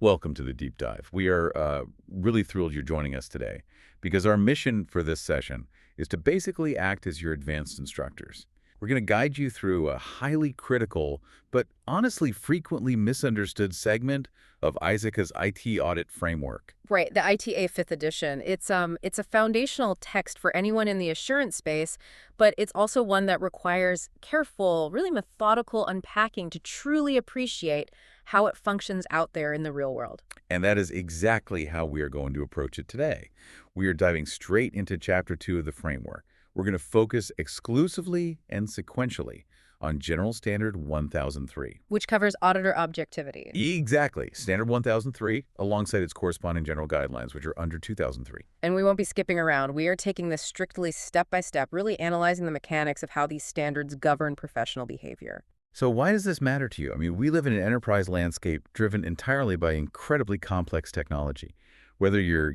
Welcome to the deep dive. We are really thrilled you're joining us today because our mission for this session is to basically act as your advanced instructors. We're going to guide you through a highly critical, but honestly frequently misunderstood segment of ISACA's IT audit framework. Right, the ITA 5th edition. It's a foundational text for anyone in the assurance space, but it's also one that requires careful, really methodical unpacking to truly appreciate how it functions out there in the real world. And that is exactly how we are going to approach it today. We are diving straight into Chapter 2 of the framework. We're going to focus exclusively and sequentially on General Standard 1003. Which covers auditor objectivity. Exactly. Standard 1003 alongside its corresponding general guidelines, which are under 2003. And we won't be skipping around. We are taking this strictly step by step, really analyzing the mechanics of how these standards govern professional behavior. So why does this matter to you? I mean, we live in an enterprise landscape driven entirely by incredibly complex technology. Whether you're,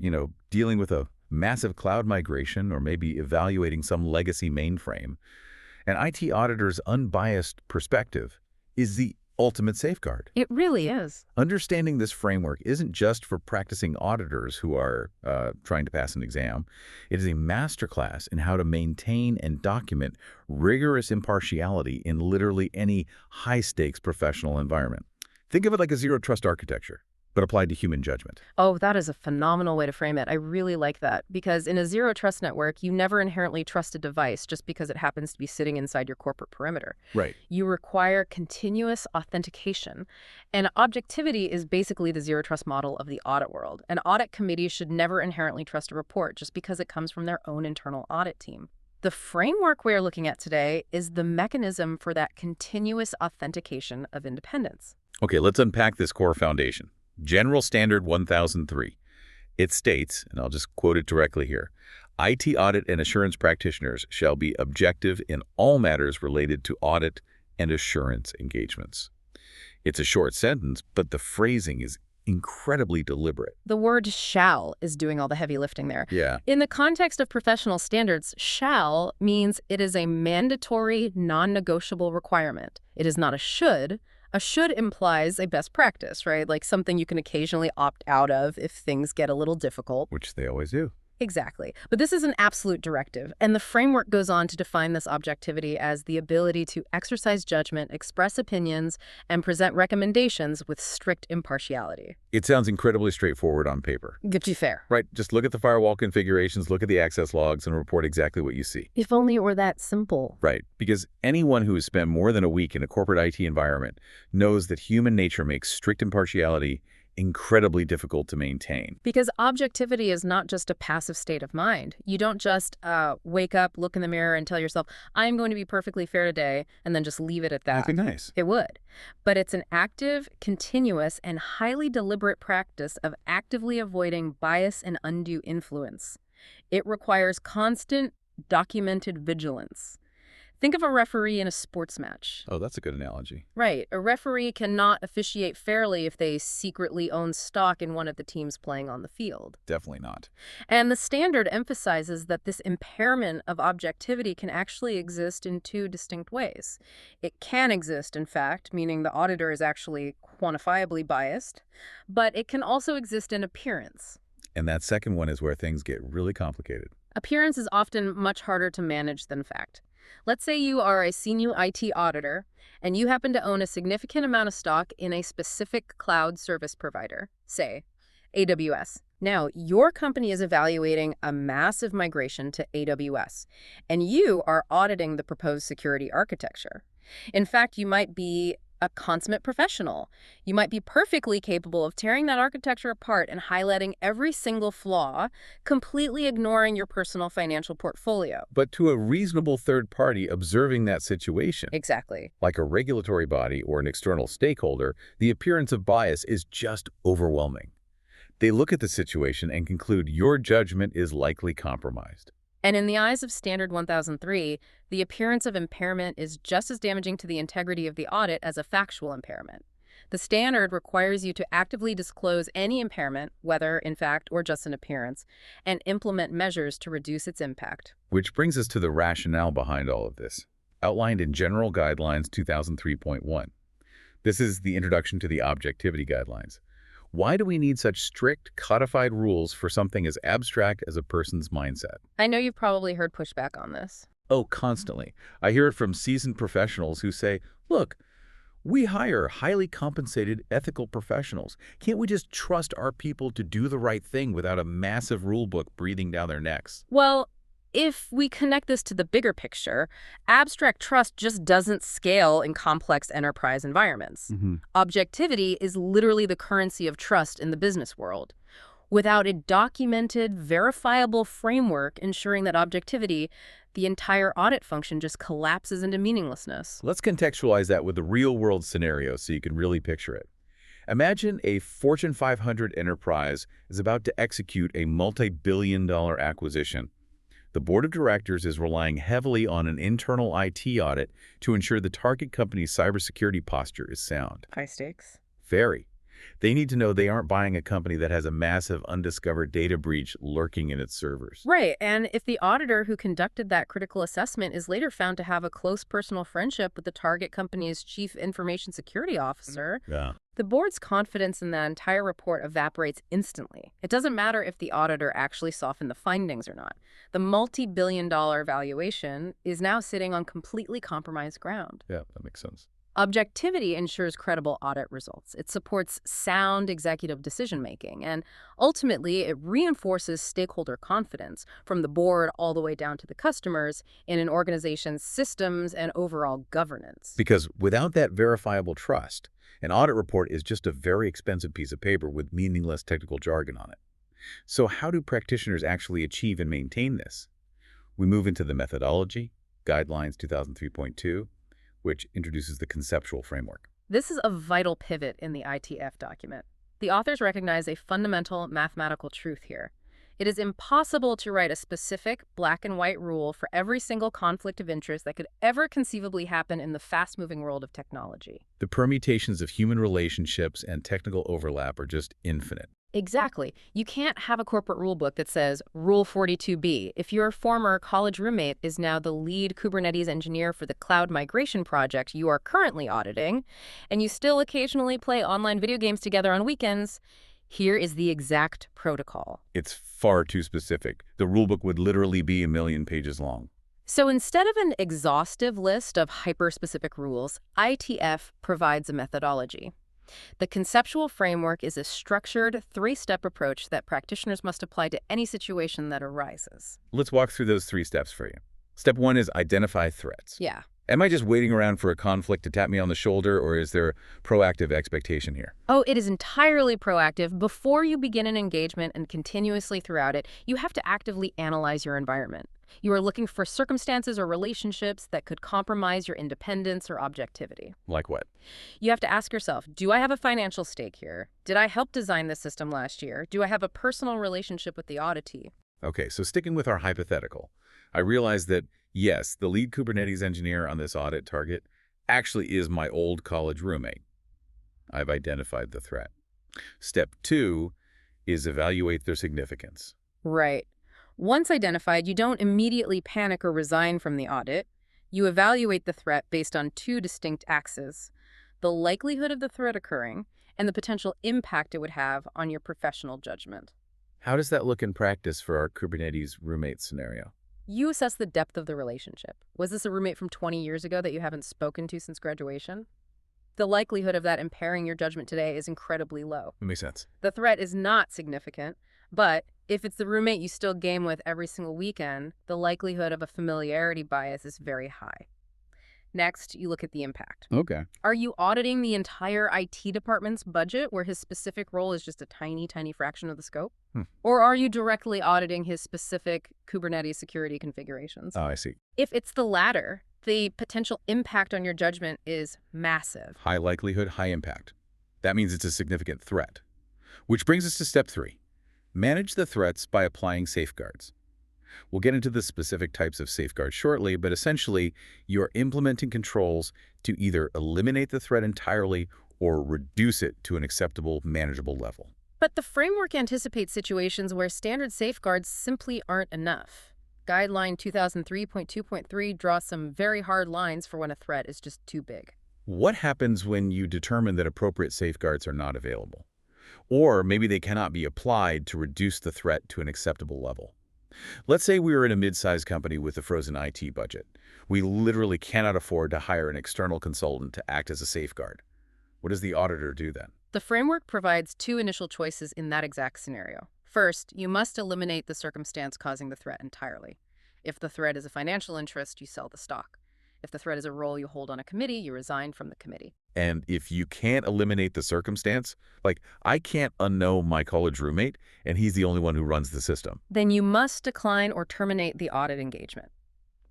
dealing with a massive cloud migration or maybe evaluating some legacy mainframe, an IT auditor's unbiased perspective is the ultimate safeguard. It really is. Understanding this framework isn't just for practicing auditors who are trying to pass an exam. It is a masterclass in how to maintain and document rigorous impartiality in literally any high-stakes professional environment. Think of it like a zero-trust architecture, but applied to human judgment. Oh, that is a phenomenal way to frame it. I really like that because in a zero trust network, you never inherently trust a device just because it happens to be sitting inside your corporate perimeter. Right. You require continuous authentication. And objectivity is basically the zero trust model of the audit world. An audit committee should never inherently trust a report just because it comes from their own internal audit team. The framework we're looking at today is the mechanism for that continuous authentication of independence. Okay, let's unpack this core foundation. General Standard 1003. It states, and I'll just quote it directly here, IT audit and assurance practitioners shall be objective in all matters related to audit and assurance engagements. It's a short sentence, but the phrasing is incredibly deliberate. The word shall is doing all the heavy lifting there. Yeah. In the context of professional standards, shall means it is a mandatory, non-negotiable requirement. It is not a should. A should implies a best practice, right? Like something you can occasionally opt out of if things get a little difficult. Which they always do. Exactly. But this is an absolute directive, and the framework goes on to define this objectivity as the ability to exercise judgment, express opinions, and present recommendations with strict impartiality. It sounds incredibly straightforward on paper. Good to be fair. Right, just look at the firewall configurations, look at the access logs, and report exactly what you see. If only it were that simple. Right, because anyone who has spent more than a week in a corporate IT environment knows that human nature makes strict impartiality incredibly difficult to maintain. Because objectivity is not just a passive state of mind. You don't just wake up, look in the mirror, and tell yourself, I'm going to be perfectly fair today, and then just leave it at that. That'd be nice. It would. But it's an active, continuous, and highly deliberate practice of actively avoiding bias and undue influence. It requires constant, documented vigilance. Think of a referee in a sports match. Oh, that's a good analogy. Right. A referee cannot officiate fairly if they secretly own stock in one of the teams playing on the field. Definitely not. And the standard emphasizes that this impairment of objectivity can actually exist in two distinct ways. It can exist, in fact, meaning the auditor is actually quantifiably biased, but it can also exist in appearance. And that second one is where things get really complicated. Appearance is often much harder to manage than fact. Let's say you are a senior IT auditor and you happen to own a significant amount of stock in a specific cloud service provider, say AWS. Now, your company is evaluating a massive migration to AWS, and you are auditing the proposed security architecture. In fact, you might be a consummate professional. You might be perfectly capable of tearing that architecture apart and highlighting every single flaw, completely ignoring your personal financial portfolio. But to a reasonable third party observing that situation, Exactly. like a regulatory body or an external stakeholder, the appearance of bias is just overwhelming. They look at the situation and conclude your judgment is likely compromised. And in the eyes of Standard 1003, the appearance of impairment is just as damaging to the integrity of the audit as a factual impairment. The standard requires you to actively disclose any impairment, whether in fact or just an appearance, and implement measures to reduce its impact. Which brings us to the rationale behind all of this, outlined in General Guidelines 2003.1. This is the introduction to the objectivity guidelines. Why do we need such strict, codified rules for something as abstract as a person's mindset? I know you've probably heard pushback on this. Oh, constantly. I hear it from seasoned professionals who say, look, we hire highly compensated ethical professionals. Can't we just trust our people to do the right thing without a massive rule book breathing down their necks? Well, if we connect this to the bigger picture, abstract trust just doesn't scale in complex enterprise environments. Objectivity is literally the currency of trust in the business world. Without a documented, verifiable framework ensuring that objectivity, the entire audit function just collapses into meaninglessness. Let's contextualize that with a real-world scenario so you can really picture it. Imagine a Fortune 500 enterprise is about to execute a multi-billion-dollar acquisition. The board of directors is relying heavily on an internal IT audit to ensure the target company's cybersecurity posture is sound. High stakes. Very. They need to know they aren't buying a company that has a massive undiscovered data breach lurking in its servers. Right, and if the auditor who conducted that critical assessment is later found to have a close personal friendship with the target company's chief information security officer, the board's confidence in that entire report evaporates instantly. It doesn't matter if the auditor actually softened the findings or not. The multi-billion-dollar valuation is now sitting on completely compromised ground. Yeah, that makes sense. Objectivity ensures credible audit results. It supports sound executive decision-making, and ultimately, it reinforces stakeholder confidence from the board all the way down to the customers in an organization's systems and overall governance. Because without that verifiable trust, an audit report is just a very expensive piece of paper with meaningless technical jargon on it. So how do practitioners actually achieve and maintain this? We move into the methodology, Guidelines 2003.2, which introduces the conceptual framework. This is a vital pivot in the ITAF document. The authors recognize a fundamental mathematical truth here. It is impossible to write a specific black and white rule for every single conflict of interest that could ever conceivably happen in the fast-moving world of technology. The permutations of human relationships and technical overlap are just infinite. Exactly. You can't have a corporate rule book that says Rule 42B if your former college roommate is now the lead Kubernetes engineer for the cloud migration project you are currently auditing, and you still occasionally play online video games together on weekends. Here is the exact protocol. It's far too specific. The rulebook would literally be 1,000,000 pages long. So instead of an exhaustive list of hyper-specific rules, ITF provides a methodology. The conceptual framework is a structured, three-step approach that practitioners must apply to any situation that arises. Let's walk through those 3 steps for you. Step 1 is identify threats. Yeah. Am I just waiting around for a conflict to tap me on the shoulder, or is there proactive expectation here? Oh, it is entirely proactive. Before you begin an engagement and continuously throughout it, you have to actively analyze your environment. You are looking for circumstances or relationships that could compromise your independence or objectivity. Like what? You have to ask yourself, do I have a financial stake here? Did I help design this system last year? Do I have a personal relationship with the auditee? Okay, so sticking with our hypothetical, I realize that, yes, the lead Kubernetes engineer on this audit target actually is my old college roommate. I've identified the threat. Step 2 is evaluate their significance. Right. Once identified, you don't immediately panic or resign from the audit. You evaluate the threat based on 2 distinct axes: the likelihood of the threat occurring and the potential impact it would have on your professional judgment. How does that look in practice for our Kubernetes roommate scenario? You assess the depth of the relationship. Was this a roommate from 20 years ago that you haven't spoken to since graduation? The likelihood of that impairing your judgment today is incredibly low. That makes sense. The threat is not significant, but if it's the roommate you still game with every single weekend, the likelihood of a familiarity bias is very high. Next, you look at the impact. Okay. Are you auditing the entire IT department's budget where his specific role is just a tiny, tiny fraction of the scope? Or are you directly auditing his specific Kubernetes security configurations? Oh, I see. If it's the latter, the potential impact on your judgment is massive. High likelihood, high impact. That means it's a significant threat. Which brings us to step 3. Manage the threats by applying safeguards. We'll get into the specific types of safeguards shortly, but essentially, you're implementing controls to either eliminate the threat entirely or reduce it to an acceptable, manageable level. But the framework anticipates situations where standard safeguards simply aren't enough. Guideline 2003.2.3 draws some very hard lines for when a threat is just too big. What happens when you determine that appropriate safeguards are not available? Or maybe they cannot be applied to reduce the threat to an acceptable level. Let's say we are in a mid-sized company with a frozen IT budget. We literally cannot afford to hire an external consultant to act as a safeguard. What does the auditor do then? The framework provides two initial choices in that exact scenario. First, you must eliminate the circumstance causing the threat entirely. If the threat is a financial interest, you sell the stock. If the threat is a role you hold on a committee, you resign from the committee. And if you can't eliminate the circumstance, like I can't unknow my college roommate and he's the only one who runs the system. Then you must decline or terminate the audit engagement.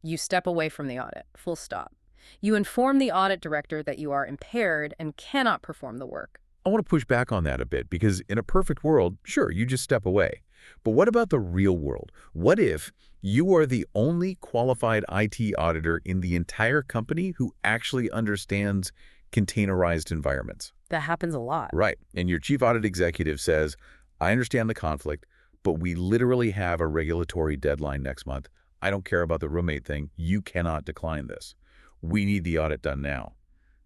You step away from the audit, full stop. You inform the audit director that you are impaired and cannot perform the work. I want to push back on that a bit because in a perfect world, sure, you just step away. But what about the real world? What if you are the only qualified IT auditor in the entire company who actually understands containerized environments? That happens a lot. Right. And your chief audit executive says, I understand the conflict, but we literally have a regulatory deadline next month. I don't care about the roommate thing. You cannot decline this. We need the audit done now.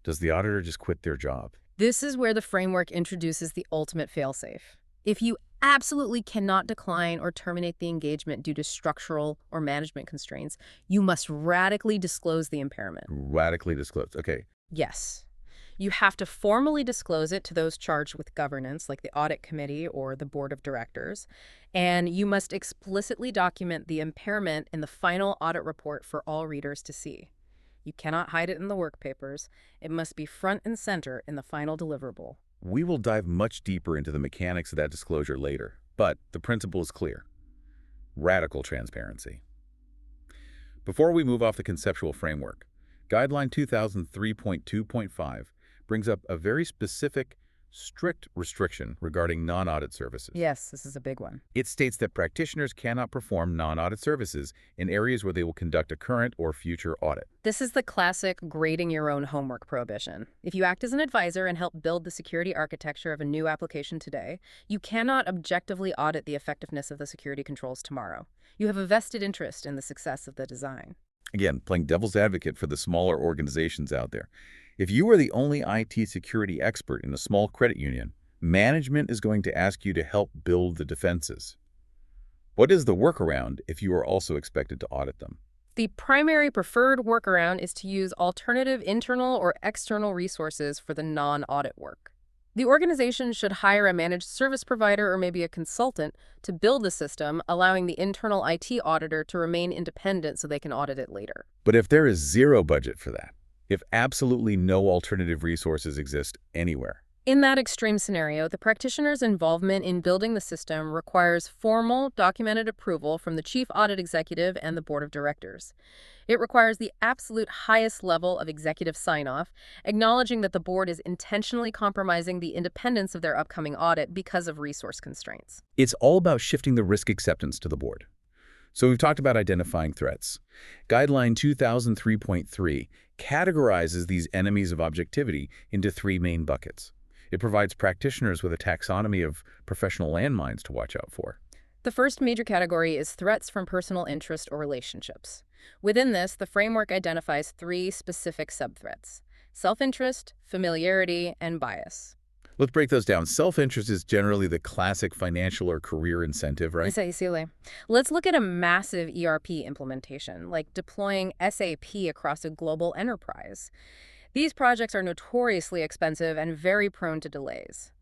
Does the auditor just quit their job? This is where the framework introduces the ultimate failsafe. If you absolutely cannot decline or terminate the engagement due to structural or management constraints, you must radically disclose the impairment. Radically disclose. Okay. Yes. You have to formally disclose it to those charged with governance, like the audit committee or the board of directors, and you must explicitly document the impairment in the final audit report for all readers to see. You cannot hide it in the work papers. It must be front and center in the final deliverable. We will dive much deeper into the mechanics of that disclosure later, but the principle is clear. Radical transparency. Before we move off the conceptual framework, Guideline 2003.2.5 brings up a very specific, strict restriction regarding non-audit services. Yes, this is a big one. It states that practitioners cannot perform non-audit services in areas where they will conduct a current or future audit. This is the classic grading your own homework prohibition. If you act as an advisor and help build the security architecture of a new application today, you cannot objectively audit the effectiveness of the security controls tomorrow. You have a vested interest in the success of the design. Again, playing devil's advocate for the smaller organizations out there. If you are the only IT security expert in a small credit union, management is going to ask you to help build the defenses. What is the workaround if you are also expected to audit them? The primary preferred workaround is to use alternative internal or external resources for the non-audit work. The organization should hire a managed service provider or maybe a consultant to build the system, allowing the internal IT auditor to remain independent so they can audit it later. But if there is zero budget for that, if absolutely no alternative resources exist anywhere? In that extreme scenario, the practitioner's involvement in building the system requires formal, documented approval from the chief audit executive and the board of directors. It requires the absolute highest level of executive sign-off, acknowledging that the board is intentionally compromising the independence of their upcoming audit because of resource constraints. It's all about shifting the risk acceptance to the board. So we've talked about identifying threats. Guideline 2003.3 categorizes these enemies of objectivity into three main buckets. It provides practitioners with a taxonomy of professional landmines to watch out for. The first major category is threats from personal interest or relationships. Within this, the framework identifies three specific subthreats: self-interest, familiarity, and bias. Let's break those down. Self-interest is generally the classic financial or career incentive, right? Precisely. Let's look at a massive ERP implementation, like deploying SAP across a global enterprise. These projects are notoriously expensive and very prone to delays.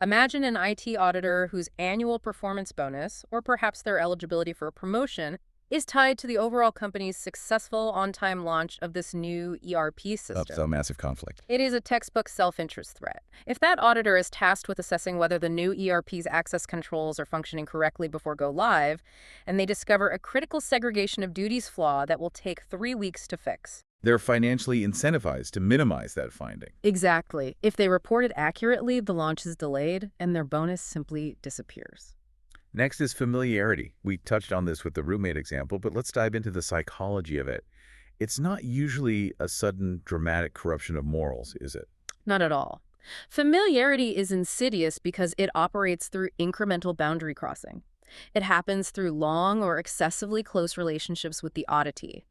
Imagine an IT auditor whose annual performance bonus, or perhaps their eligibility for a promotion, is tied to the overall company's successful on-time launch of this new ERP system. That's a massive conflict. It is a textbook self-interest threat. If that auditor is tasked with assessing whether the new ERP's access controls are functioning correctly before go live, and they discover a critical segregation of duties flaw that will take 3 weeks to fix, they're financially incentivized to minimize that finding. Exactly. If they report it accurately, the launch is delayed, and their bonus simply disappears. Next is familiarity. We touched on this with the roommate example, but let's dive into the psychology of it. It's not usually a sudden, dramatic corruption of morals, is it? Not at all. Familiarity is insidious because it operates through incremental boundary crossing. It happens through long or excessively close relationships with the auditee.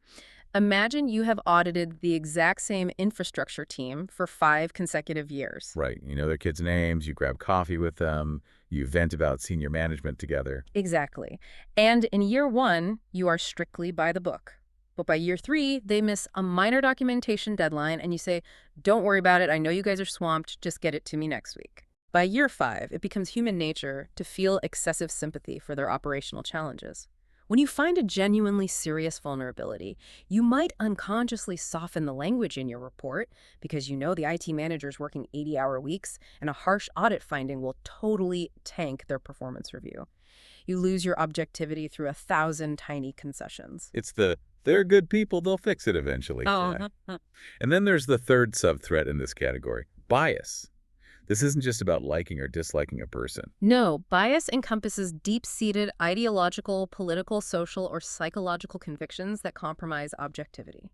Imagine you have audited the exact same infrastructure team for 5 consecutive years. Right. You know their kids' names, you grab coffee with them, you vent about senior management together. Exactly. And in year 1, you are strictly by the book. But by year 3, they miss a minor documentation deadline and you say, don't worry about it, I know you guys are swamped, just get it to me next week. By year 5, it becomes human nature to feel excessive sympathy for their operational challenges. When you find a genuinely serious vulnerability, you might unconsciously soften the language in your report because you know the IT manager's working 80-hour weeks and a harsh audit finding will totally tank their performance review. You lose your objectivity through 1,000 tiny concessions. It's the, they're good people, they'll fix it eventually. Oh, And then there's the third sub-threat in this category, bias. This isn't just about liking or disliking a person. no, bias encompasses deep-seated ideological, political, social, or psychological convictions that compromise objectivity.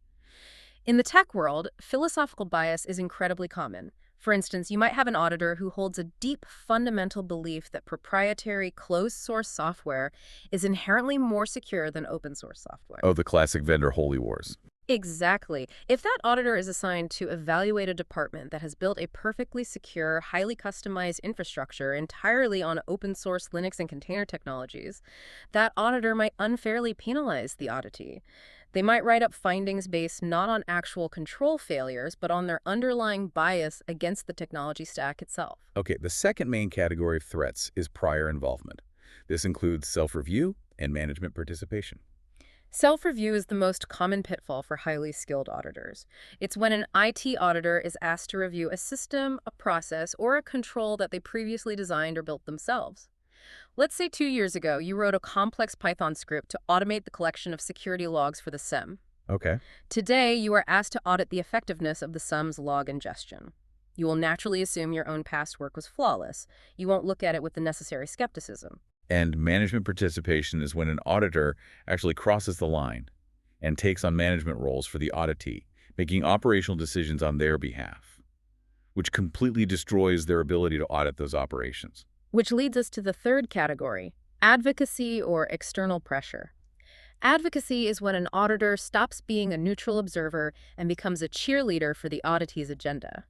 In the tech world, philosophical bias is incredibly common. For instance, you might have an auditor who holds a deep fundamental belief that proprietary closed-source software is inherently more secure than open-source software. Oh, the classic vendor holy wars. Exactly. If that auditor is assigned to evaluate a department that has built a perfectly secure, highly customized infrastructure entirely on open-source Linux and container technologies, that auditor might unfairly penalize the auditee. They might write up findings based not on actual control failures, but on their underlying bias against the technology stack itself. Okay, the second main category of threats is prior involvement. This includes self-review and management participation. Self-review is the most common pitfall for highly skilled auditors. It's when an IT auditor is asked to review a system, a process, or a control that they previously designed or built themselves. Let's say 2 years ago, you wrote a complex Python script to automate the collection of security logs for the SIEM. Okay. Today, you are asked to audit the effectiveness of the SIEM's log ingestion. You will naturally assume your own past work was flawless. You won't look at it with the necessary skepticism. And management participation is when an auditor actually crosses the line and takes on management roles for the auditee, making operational decisions on their behalf, which completely destroys their ability to audit those operations. Which leads us to the third category, advocacy or external pressure. Advocacy is when an auditor stops being a neutral observer and becomes a cheerleader for the auditee's agenda.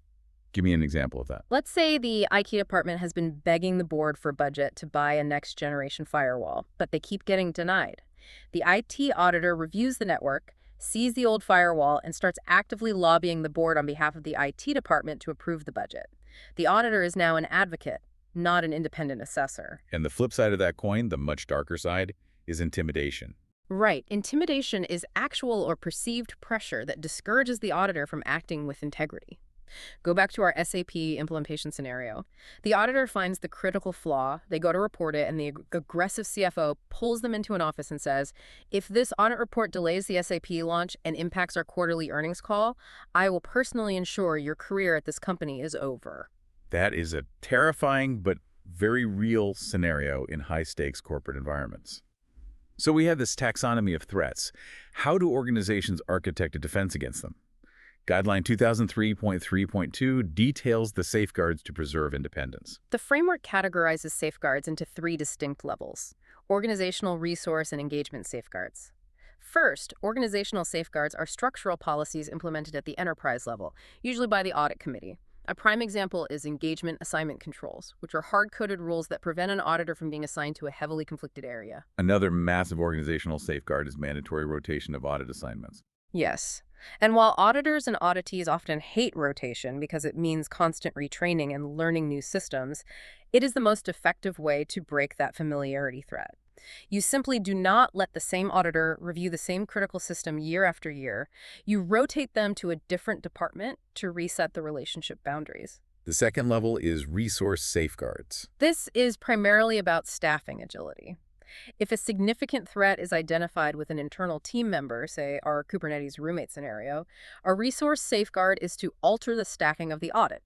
Give me an example of that. Let's say the IT department has been begging the board for budget to buy a next-generation firewall, but they keep getting denied. The IT auditor reviews the network, sees the old firewall, and starts actively lobbying the board on behalf of the IT department to approve the budget. The auditor is now an advocate, not an independent assessor. And the flip side of that coin, the much darker side, is intimidation. Right. Intimidation is actual or perceived pressure that discourages the auditor from acting with integrity. Go back to our SAP implementation scenario. The auditor finds the critical flaw, they go to report it, and the aggressive CFO pulls them into an office and says, if this audit report delays the SAP launch and impacts our quarterly earnings call, I will personally ensure your career at this company is over. That is a terrifying but very real scenario in high-stakes corporate environments. So we have this taxonomy of threats. How do organizations architect a defense against them? Guideline 2003.3.2 details the safeguards to preserve independence. The framework categorizes safeguards into 3 distinct levels: organizational, resource, and engagement safeguards. First, organizational safeguards are structural policies implemented at the enterprise level, usually by the audit committee. A prime example is engagement assignment controls, which are hard-coded rules that prevent an auditor from being assigned to a heavily conflicted area. Another massive organizational safeguard is mandatory rotation of audit assignments. Yes. And while auditors and auditees often hate rotation because it means constant retraining and learning new systems, it is the most effective way to break that familiarity threat. You simply do not let the same auditor review the same critical system year after year. You rotate them to a different department to reset the relationship boundaries. The second level is resource safeguards. This is primarily about staffing agility. If a significant threat is identified with an internal team member, say our Kubernetes roommate scenario, a resource safeguard is to alter the stacking of the audit.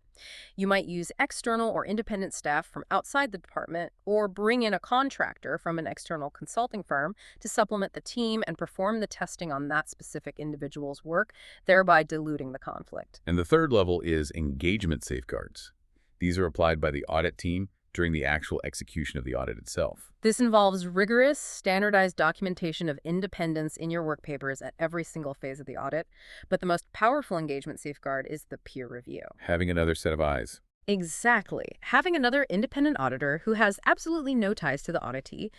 You might use external or independent staff from outside the department or bring in a contractor from an external consulting firm to supplement the team and perform the testing on that specific individual's work, thereby diluting the conflict. And the third level is engagement safeguards. These are applied by the audit team during the actual execution of the audit itself. This involves rigorous, standardized documentation of independence in your work papers at every single phase of the audit, but the most powerful engagement safeguard is the peer review. Having another set of eyes. Exactly. Having another independent auditor who has absolutely no ties to the auditee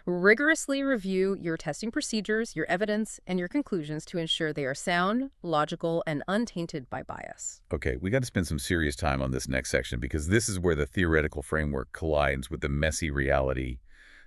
rigorously review your testing procedures, your evidence, and your conclusions to ensure they are sound, logical, and untainted by bias. Okay, we got to spend some serious time on this next section because this is where the theoretical framework collides with the messy reality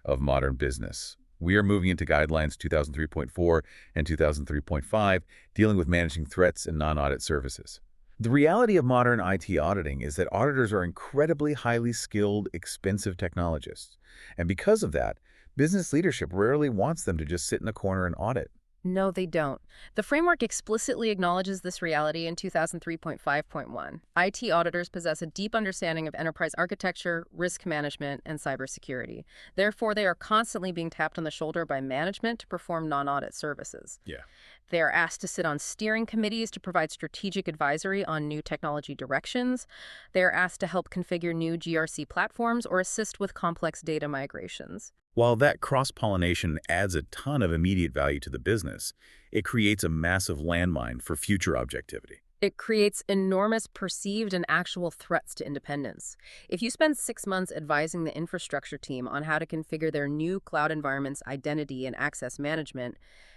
of modern business. We are moving into Guidelines 2003.4 and 2003.5, dealing with managing threats and non-audit services. The reality of modern IT auditing is that auditors are incredibly highly skilled, expensive technologists. And because of that, business leadership rarely wants them to just sit in a corner and audit. No, they don't. The framework explicitly acknowledges this reality in 2003.5.1. IT auditors possess a deep understanding of enterprise architecture, risk management, and cybersecurity. Therefore, they are constantly being tapped on the shoulder by management to perform non-audit services. Yeah. They are asked to sit on steering committees to provide strategic advisory on new technology directions. They are asked to help configure new GRC platforms or assist with complex data migrations. While that cross-pollination adds a ton of immediate value to the business, it creates a massive landmine for future objectivity. It creates enormous perceived and actual threats to independence. If you spend 6 months advising the infrastructure team on how to configure their new cloud environment's identity and access management,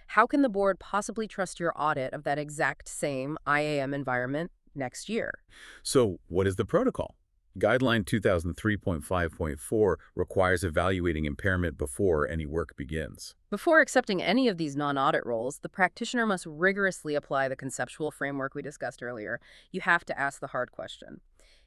how can the board possibly trust your audit of that exact same IAM environment next year? So, what is the protocol? Guideline 2003.5.4 requires evaluating impairment before any work begins. Before accepting any of these non-audit roles, the practitioner must rigorously apply the conceptual framework we discussed earlier. You have to ask the hard question.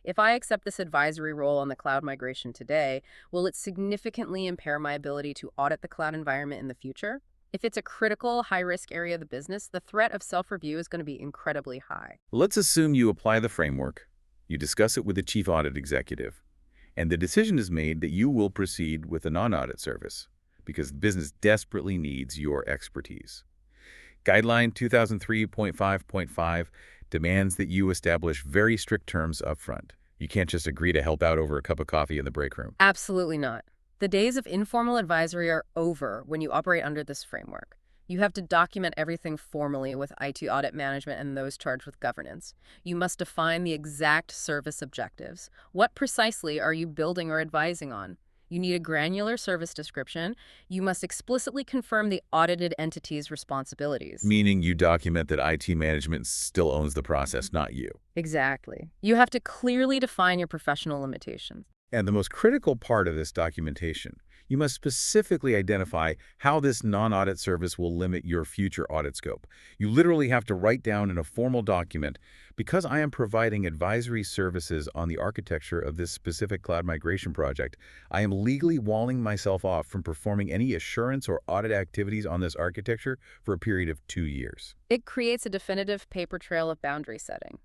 If I accept this advisory role on the cloud migration today, will it significantly impair my ability to audit the cloud environment in the future? If it's a critical, high-risk area of the business, the threat of self-review is going to be incredibly high. Let's assume you apply the framework, you discuss it with the chief audit executive, and the decision is made that you will proceed with a non-audit service because the business desperately needs your expertise. Guideline 2003.5.5 demands that you establish very strict terms up front. You can't just agree to help out over a cup of coffee in the break room. Absolutely not. The days of informal advisory are over when you operate under this framework. You have to document everything formally with IT audit management and those charged with governance. You must define the exact service objectives. What precisely are you building or advising on? You need a granular service description. You must explicitly confirm the audited entity's responsibilities. Meaning you document that IT management still owns the process, not you. Exactly. You have to clearly define your professional limitations. And the most critical part of this documentation, you must specifically identify how this non-audit service will limit your future audit scope. You literally have to write down in a formal document, because I am providing advisory services on the architecture of this specific cloud migration project, I am legally walling myself off from performing any assurance or audit activities on this architecture for a period of 2 years. It creates a definitive paper trail of boundary setting.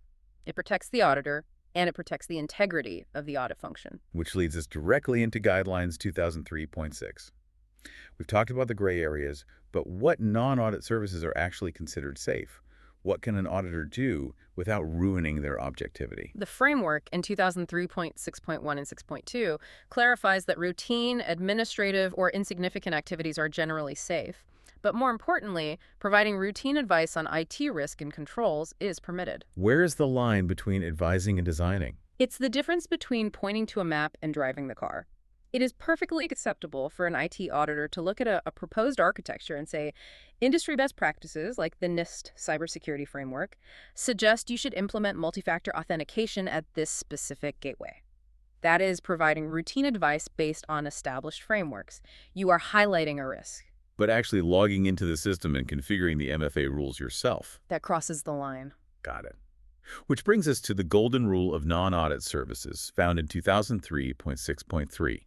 It protects the auditor, and it protects the integrity of the audit function. Which leads us directly into Guidelines 2003.6. We've talked about the gray areas, but what non-audit services are actually considered safe? What can an auditor do without ruining their objectivity? The framework in 2003.6.1 and 6.2 clarifies that routine, administrative, or insignificant activities are generally safe. But more importantly, providing routine advice on IT risk and controls is permitted. Where is the line between advising and designing? It's the difference between pointing to a map and driving the car. It is perfectly acceptable for an IT auditor to look at a proposed architecture and say, industry best practices, like the NIST cybersecurity framework, suggest you should implement multi-factor authentication at this specific gateway. That is providing routine advice based on established frameworks. You are highlighting a risk. But actually logging into the system and configuring the MFA rules yourself. That crosses the line. Got it. Which brings us to the golden rule of non-audit services found in 2003.6.3.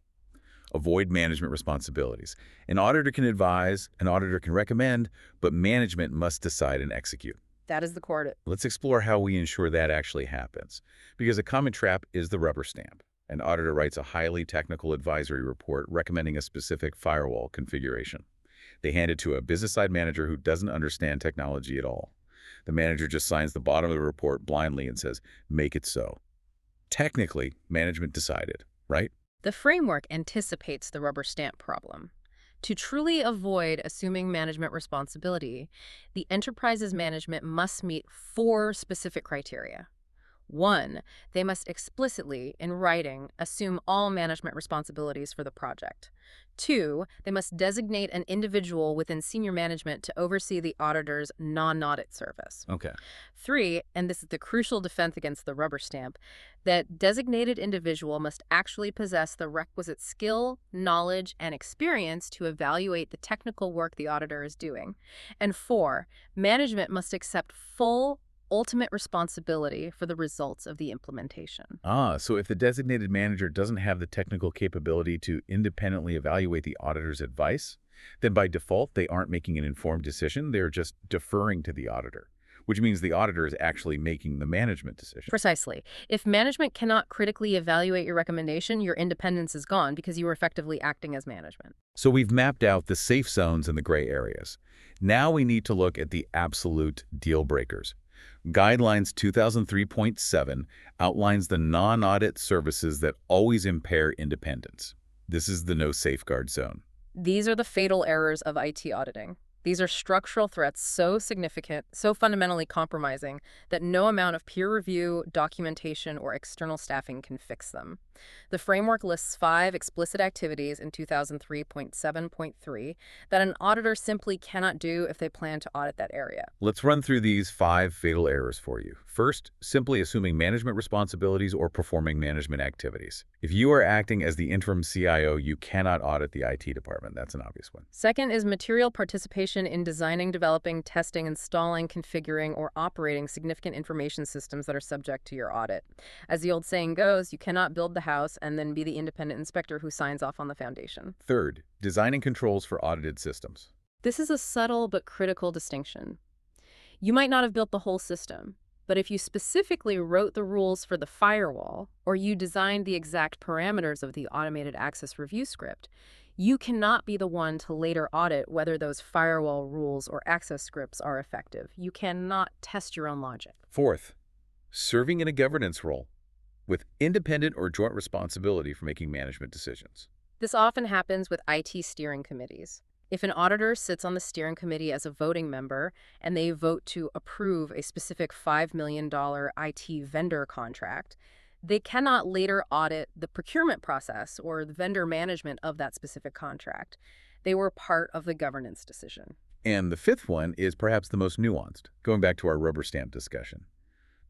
Avoid management responsibilities. An auditor can advise, an auditor can recommend, but management must decide and execute. That is the core to it. Let's explore how we ensure that actually happens. Because a common trap is the rubber stamp. An auditor writes a highly technical advisory report recommending a specific firewall configuration. They hand it to a business side manager who doesn't understand technology at all. The manager just signs the bottom of the report blindly and says, make it so. Technically, management decided, right? The framework anticipates the rubber stamp problem. To truly avoid assuming management responsibility, the enterprise's management must meet 4 specific criteria. 1, they must explicitly, in writing, assume all management responsibilities for the project. 2, they must designate an individual within senior management to oversee the auditor's non-audit service. Okay. 3, and this is the crucial defense against the rubber stamp, that designated individual must actually possess the requisite skill, knowledge, and experience to evaluate the technical work the auditor is doing. And 4, management must accept full, ultimate responsibility for the results of the implementation. So if the designated manager doesn't have the technical capability to independently evaluate the auditor's advice, then by default, they aren't making an informed decision. They're just deferring to the auditor, which means the auditor is actually making the management decision. Precisely. If management cannot critically evaluate your recommendation, your independence is gone because you are effectively acting as management. So we've mapped out the safe zones and the gray areas. Now we need to look at the absolute deal breakers. Guidelines 2003.7 outlines the non-audit services that always impair independence. This is the no safeguard zone. These are the fatal errors of IT auditing. These are structural threats so significant, so fundamentally compromising, that no amount of peer review, documentation, or external staffing can fix them. The framework lists 5 explicit activities in 2003.7.3 that an auditor simply cannot do if they plan to audit that area. Let's run through these 5 fatal errors for you. First, simply assuming management responsibilities or performing management activities. If you are acting as the interim CIO, you cannot audit the IT department. That's an obvious one. Second is material participation in designing, developing, testing, installing, configuring, or operating significant information systems that are subject to your audit. As the old saying goes, you cannot build the house and then be the independent inspector who signs off on the foundation. Third, designing controls for audited systems. This is a subtle but critical distinction. You might not have built the whole system, but if you specifically wrote the rules for the firewall, or you designed the exact parameters of the automated access review script, you cannot be the one to later audit whether those firewall rules or access scripts are effective. You cannot test your own logic. Fourth, serving in a governance role with independent or joint responsibility for making management decisions. This often happens with IT steering committees. If an auditor sits on the steering committee as a voting member and they vote to approve a specific $5 million IT vendor contract, they cannot later audit the procurement process or the vendor management of that specific contract. They were part of the governance decision. And the fifth one is perhaps the most nuanced, going back to our rubber stamp discussion.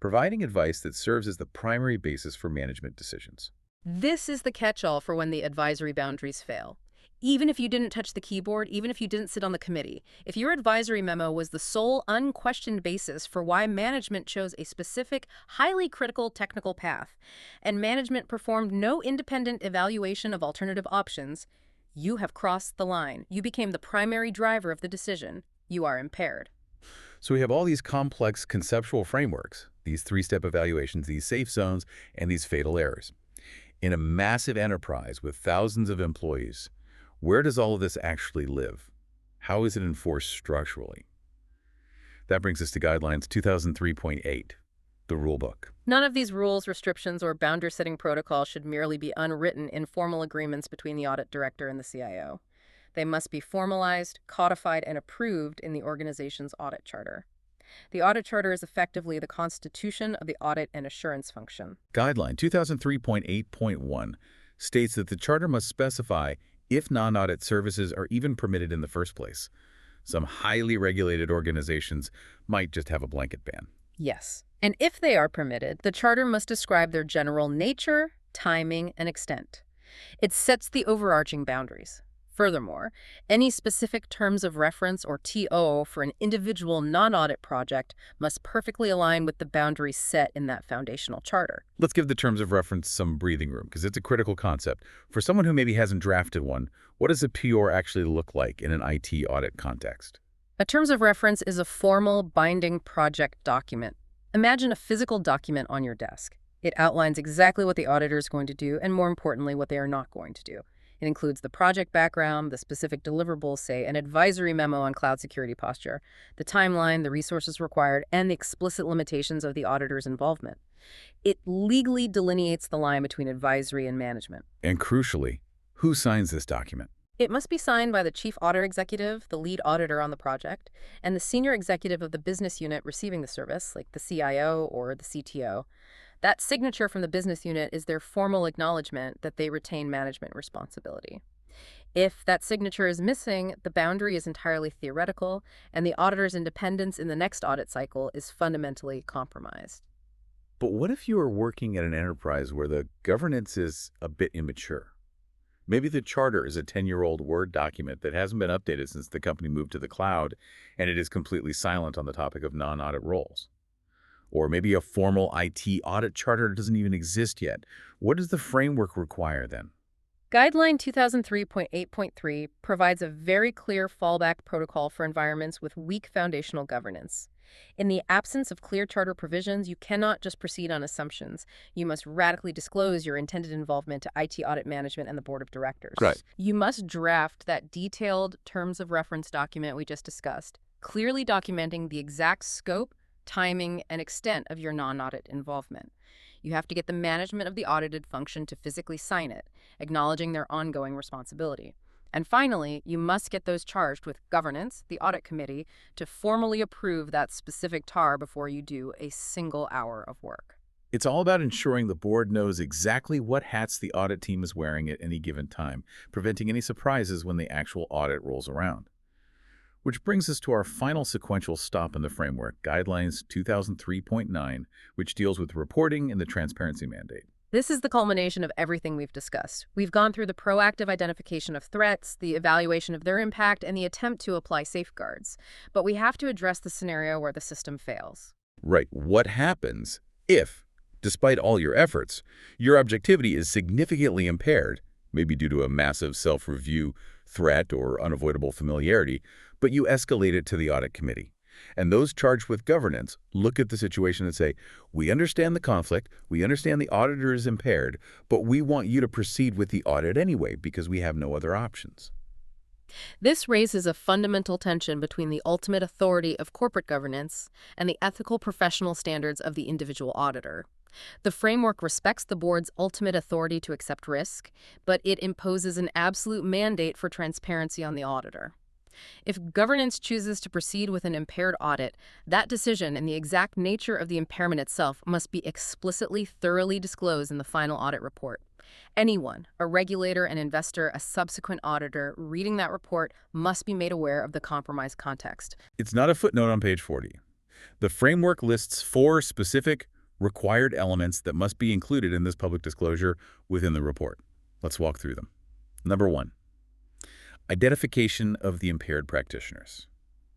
Providing advice that serves as the primary basis for management decisions. This is the catch-all for when the advisory boundaries fail. Even if you didn't touch the keyboard, even if you didn't sit on the committee, if your advisory memo was the sole unquestioned basis for why management chose a specific, highly critical technical path, and management performed no independent evaluation of alternative options, you have crossed the line. You became the primary driver of the decision. You are impaired. So we have all these complex conceptual frameworks, these 3-step evaluations, these safe zones, and these fatal errors. In a massive enterprise with thousands of employees, where does all of this actually live? How is it enforced structurally? That brings us to Guidelines 2003.8, the rulebook. None of these rules, restrictions, or boundary-setting protocols should merely be unwritten in formal agreements between the audit director and the CIO. They must be formalized, codified, and approved in the organization's audit charter. The audit charter is effectively the constitution of the audit and assurance function. Guideline 2003.8.1 states that the charter must specify if non-audit services are even permitted in the first place. Some highly regulated organizations might just have a blanket ban. Yes. And if they are permitted, the charter must describe their general nature, timing, and extent. It sets the overarching boundaries. Furthermore, any specific terms of reference or TO for an individual non-audit project must perfectly align with the boundaries set in that foundational charter. Let's give the terms of reference some breathing room, because it's a critical concept. For someone who maybe hasn't drafted one, what does a POR actually look like in an IT audit context? A terms of reference is a formal, binding project document. Imagine a physical document on your desk. It outlines exactly what the auditor is going to do and, more importantly, what they are not going to do. It includes the project background, the specific deliverables, say, an advisory memo on cloud security posture, the timeline, the resources required, and the explicit limitations of the auditor's involvement. It legally delineates the line between advisory and management. And crucially, who signs this document? It must be signed by the chief auditor executive, the lead auditor on the project, and the senior executive of the business unit receiving the service, like the CIO or the CTO. That signature from the business unit is their formal acknowledgement that they retain management responsibility. If that signature is missing, the boundary is entirely theoretical, and the auditor's independence in the next audit cycle is fundamentally compromised. But what if you are working at an enterprise where the governance is a bit immature? Maybe the charter is a 10-year-old Word document that hasn't been updated since the company moved to the cloud, and it is completely silent on the topic of non-audit roles. Or maybe a formal IT audit charter doesn't even exist yet. What does the framework require then? Guideline 2003.8.3 provides a very clear fallback protocol for environments with weak foundational governance. In the absence of clear charter provisions, you cannot just proceed on assumptions. You must radically disclose your intended involvement to IT audit management and the board of directors. Right. You must draft that detailed terms of reference document we just discussed, clearly documenting the exact scope, timing, and extent of your non-audit involvement. You have to get the management of the audited function to physically sign it, acknowledging their ongoing responsibility. And finally, you must get those charged with governance, the audit committee, to formally approve that specific TAR before you do a single hour of work. It's all about ensuring the board knows exactly what hats the audit team is wearing at any given time, preventing any surprises when the actual audit rolls around. Which brings us to our final sequential stop in the framework, Guidelines 2003.9, which deals with reporting and the transparency mandate. This is the culmination of everything we've discussed. We've gone through the proactive identification of threats, the evaluation of their impact, and the attempt to apply safeguards. But we have to address the scenario where the system fails. Right. What happens if, despite all your efforts, your objectivity is significantly impaired, maybe due to a massive self-review threat or unavoidable familiarity, but you escalate it to the audit committee? And those charged with governance look at the situation and say, we understand the conflict, we understand the auditor is impaired, but we want you to proceed with the audit anyway because we have no other options. This raises a fundamental tension between the ultimate authority of corporate governance and the ethical professional standards of the individual auditor. The framework respects the board's ultimate authority to accept risk, but it imposes an absolute mandate for transparency on the auditor. If governance chooses to proceed with an impaired audit, that decision and the exact nature of the impairment itself must be explicitly, thoroughly disclosed in the final audit report. Anyone, a regulator, an investor, a subsequent auditor, reading that report must be made aware of the compromised context. It's not a footnote on page 40. The framework lists 4 specific required elements that must be included in this public disclosure within the report. Let's walk through them. Number 1. Identification of the impaired practitioners.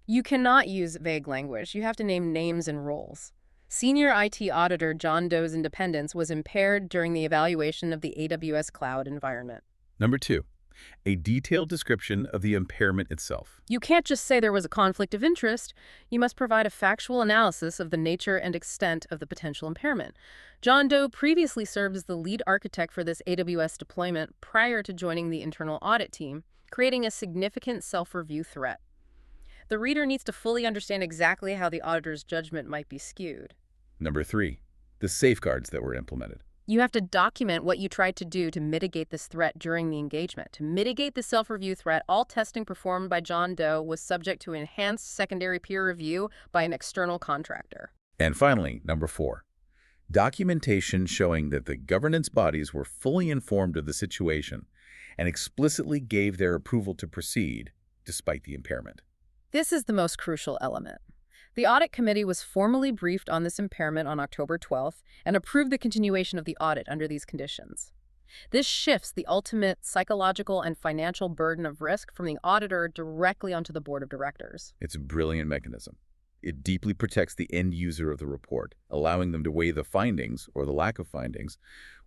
You cannot use vague language. You have to name names and roles. Senior IT auditor John Doe's independence was impaired during the evaluation of the AWS cloud environment. Number 2. A detailed description of the impairment itself. You can't just say there was a conflict of interest. You must provide a factual analysis of the nature and extent of the potential impairment. John Doe previously served as the lead architect for this AWS deployment prior to joining the internal audit team, creating a significant self-review threat. The reader needs to fully understand exactly how the auditor's judgment might be skewed. Number 3. The safeguards that were implemented. You have to document what you tried to do to mitigate this threat during the engagement. To mitigate the self-review threat, all testing performed by John Doe was subject to enhanced secondary peer review by an external contractor. And finally, number 4. Documentation showing that the governance bodies were fully informed of the situation and explicitly gave their approval to proceed despite the impairment. This is the most crucial element. The audit committee was formally briefed on this impairment on October 12th and approved the continuation of the audit under these conditions. This shifts the ultimate psychological and financial burden of risk from the auditor directly onto the board of directors. It's a brilliant mechanism. It deeply protects the end user of the report, allowing them to weigh the findings, or the lack of findings,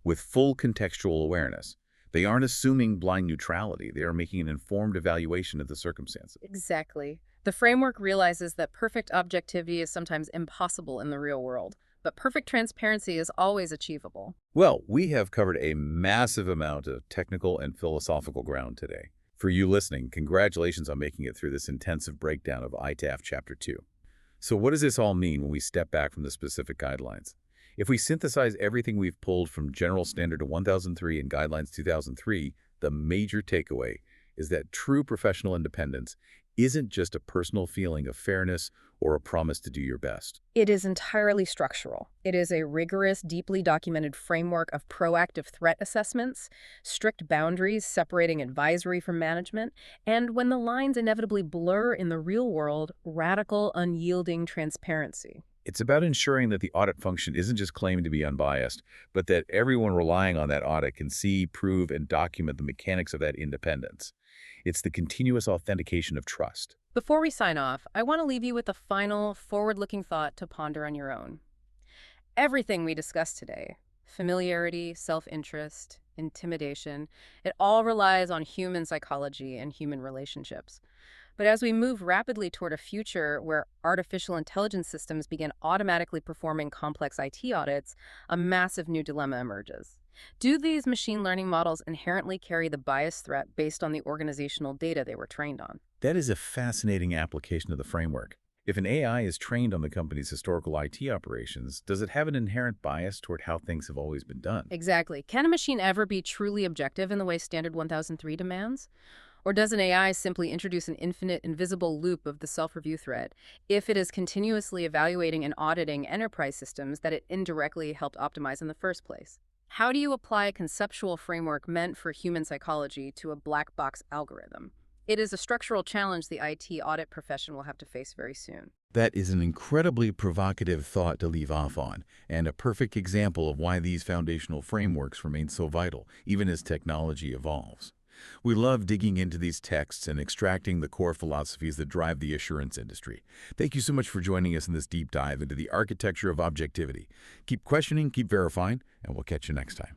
with full contextual awareness. They aren't assuming blind neutrality. They are making an informed evaluation of the circumstances. Exactly. The framework realizes that perfect objectivity is sometimes impossible in the real world, but but perfect transparency is always achievable. Well, we have covered a massive amount of technical and philosophical ground today. For you listening, congratulations on making it through this intensive breakdown of ITAF Chapter 2. So what does this all mean when we step back from the specific guidelines? If we synthesize everything we've pulled from General Standard 1003 and Guidelines 2003, the major takeaway is that true professional independence isn't just a personal feeling of fairness or a promise to do your best. It is entirely structural. It is a rigorous, deeply documented framework of proactive threat assessments, strict boundaries separating advisory from management, and when the lines inevitably blur in the real world, radical, unyielding transparency. It's about ensuring that the audit function isn't just claiming to be unbiased, but that everyone relying on that audit can see, prove, and document the mechanics of that independence. It's the continuous authentication of trust. Before we sign off, I want to leave you with a final, forward-looking thought to ponder on your own. Everything we discussed today, familiarity, self-interest, intimidation, it all relies on human psychology and human relationships. But as we move rapidly toward a future where artificial intelligence systems begin automatically performing complex IT audits, a massive new dilemma emerges. Do these machine learning models inherently carry the bias threat based on the organizational data they were trained on? That is a fascinating application of the framework. If an AI is trained on the company's historical IT operations, does it have an inherent bias toward how things have always been done? Exactly. Can a machine ever be truly objective in the way Standard 1003 demands? Or does an AI simply introduce an infinite, invisible loop of the self-review threat if it is continuously evaluating and auditing enterprise systems that it indirectly helped optimize in the first place? How do you apply a conceptual framework meant for human psychology to a black box algorithm? It is a structural challenge the IT audit profession will have to face very soon. That is an incredibly provocative thought to leave off on, and a perfect example of why these foundational frameworks remain so vital, even as technology evolves. We love digging into these texts and extracting the core philosophies that drive the assurance industry. Thank you so much for joining us in this deep dive into the architecture of objectivity. Keep questioning, keep verifying, and we'll catch you next time.